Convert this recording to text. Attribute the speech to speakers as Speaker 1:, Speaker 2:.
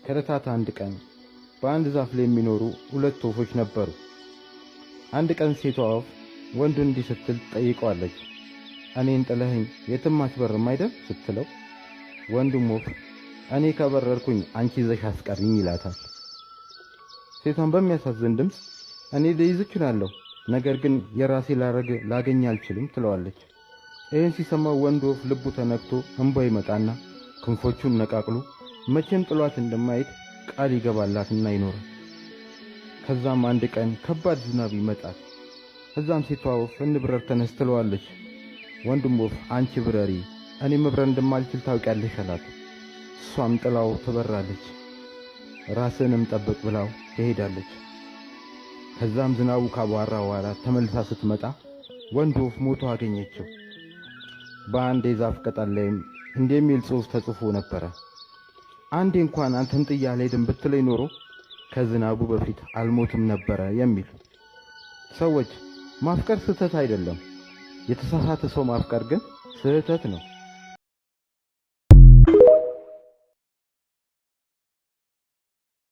Speaker 1: ከዕለታት አንድ ቀን በአንድ ዛፍ ላይ የሚኖሩ ሁለት ወፎች ነበሩ። አንድ ቀን ሴቷ ወፍ ወንዱን እንዲህ ስትል ጠይቀዋለች። እኔን ጥለኸኝ የትም አትበርም አይደል ስትለው፣ ወንዱም ወፍ እኔ ከበረርኩኝ አንቺ ይዘሽ አስቀሪኝ ይላታል። ሴቷን በሚያሳዝን ድምፅ እኔ ልይዝ እችላለሁ፣ ነገር ግን የራሴ ላገኝ አልችልም ትለዋለች። ይህን ሲሰማው ወንዱ ወፍ ልቡ ተነክቶ እንባ ይመጣና ክንፎቹን ነቃቅሎ መቼም ጥሏት እንደማይሄድ ቃል ይገባላትና ይኖራል። ከዛም አንድ ቀን ከባድ ዝናብ ይመጣል። ከዛም ሴቷ ወፍ እንብረር ተነስ ትለዋለች። ወንዱም ወፍ አንቺ ብረሪ፣ እኔ መብረር እንደማልችል ታውቂያለሽ አላት። እሷም ጥላው ትበራለች። ራስንም ጠብቅ ብላው ትሄዳለች። ከዛም ዝናቡ ካባራ በኋላ ተመልሳ ስትመጣ ወንዱ ወፍ ሞቶ አገኘችው። በአንድ የዛፍ ቅጠል ላይም እንደሚል ጽሑፍ ተጽፎ ነበረ። አንዴ እንኳን አንተን ጥዬ አልሄድም ብትለኝ ኖሮ ከዝናቡ በፊት አልሞትም ነበረ የሚል። ሰዎች ማፍቀር ስህተት አይደለም፣ የተሳሳተ ሰው ማፍቀር ግን ስህተት ነው።